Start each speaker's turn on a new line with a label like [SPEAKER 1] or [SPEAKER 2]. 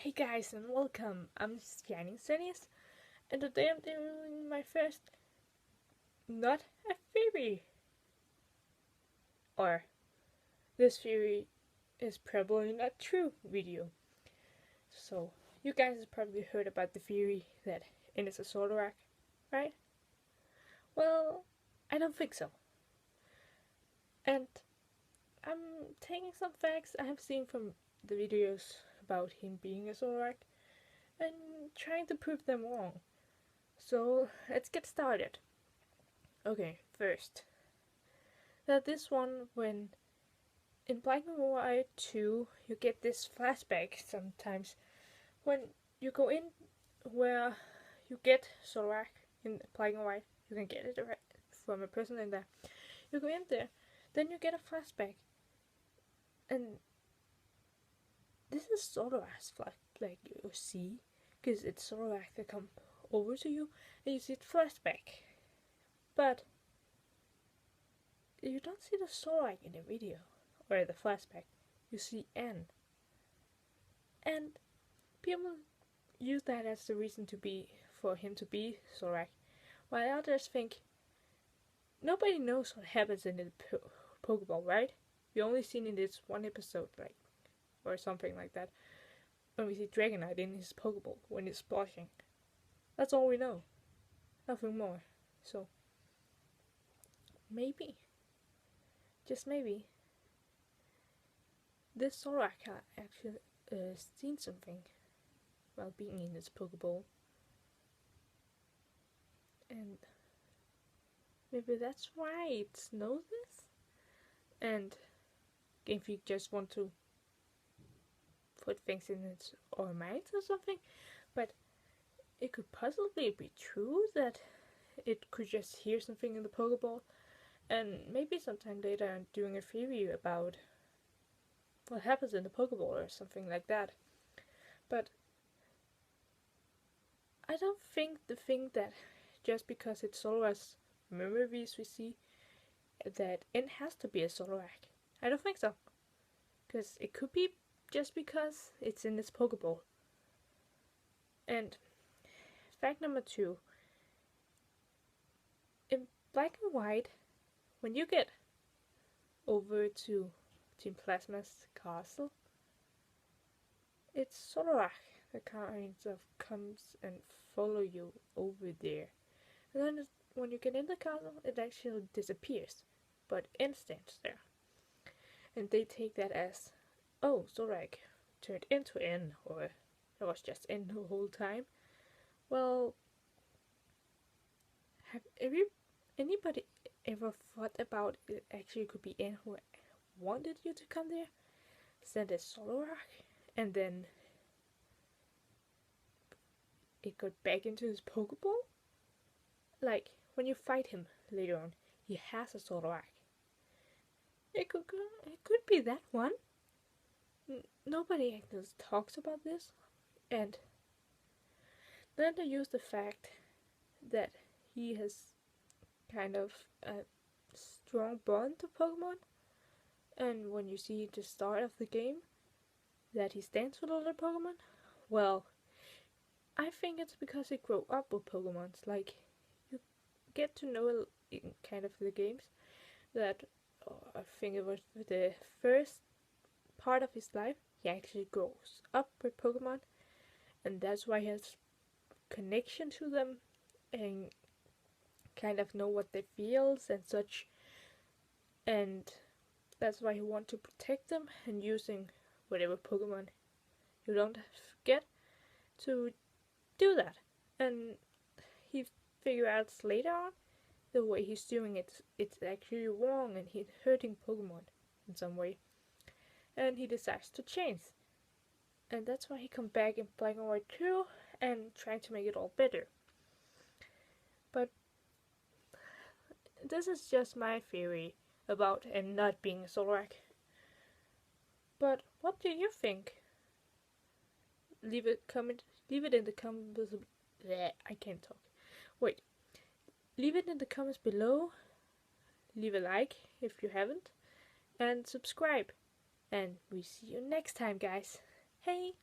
[SPEAKER 1] Hey guys and welcome, I'm Shining Sunnies, and today I'm doing my first not a theory, or this theory is probably not true video. So you guys have probably heard about the theory that N is a Zoroark, right? Well, I don't think so. And I'm taking some facts I have seen from the videos about him being a Zoroark and trying to prove them wrong. So let's get started. Okay, first, that this one, when in Black and White 2, you get this flashback sometimes when you go in where you get Zoroark in Black and White. You can get it right from a person in there. You go in there, then you get a flashback, and this is Zoroark's flashback you see, because it's Zoroark that come over to you, and you see it flashback. But you don't see the Zoroark in the video or the flashback. You see N, and people use that as the reason for him to be Zoroark, while others think nobody knows what happens in the Pokeball, right? We only seen in this one episode, or something like that, when we see Dragonite in his Pokeball when it's splashing. That's all we know, nothing more. So maybe, just maybe, this Zoroark actually seen something while being in his Pokeball, and maybe that's why it knows this. And Game Freak just want to put things in its own minds or something, but it could possibly be true that it could just hear something in the Pokeball, and maybe sometime later I'm doing a theory about what happens in the Pokeball or something like that. But I don't think the thing that just because it's Zoroark's memories we see, that N has to be a Zoroark. I don't think so. Because it could be just because it's in this Pokeball. And fact number 2. In Black and White, when you get over to Team Plasma's castle, it's Zoroark that kind of comes and follow you over there. And then when you get in the castle, it actually disappears, but N stands there. And they take that as, oh, Zoroark turned into N, or it was just N the whole time. Well, have anybody ever thought about it actually could be N who wanted you to come there, send a Zoroark, and then it got back into his Pokeball? Like, when you fight him later on, he has a Zoroark. It could be that one. Nobody actually talks about this, and then they use the fact that he has kind of a strong bond to Pokemon, and when you see the start of the game that he stands with other Pokemon, well, I think it's because he grew up with Pokemon. Like, you get to know in kind of the games that I think it was the first part of his life he actually grows up with Pokemon, and that's why he has connection to them and kind of know what they feels and such, and that's why he wants to protect them and using whatever Pokemon you don't get to do that. And he figures out later on the way he's doing it, it's actually wrong and he's hurting Pokemon in some way, and he decides to change, and that's why he comes back in Black and White 2 and trying to make it all better. But this is just my theory about N not being a Zoroark. But what do you think? Leave it in the comments. I can't talk. Wait. Leave it in the comments below. Leave a like if you haven't, and subscribe. And we see you next time, guys. Hey!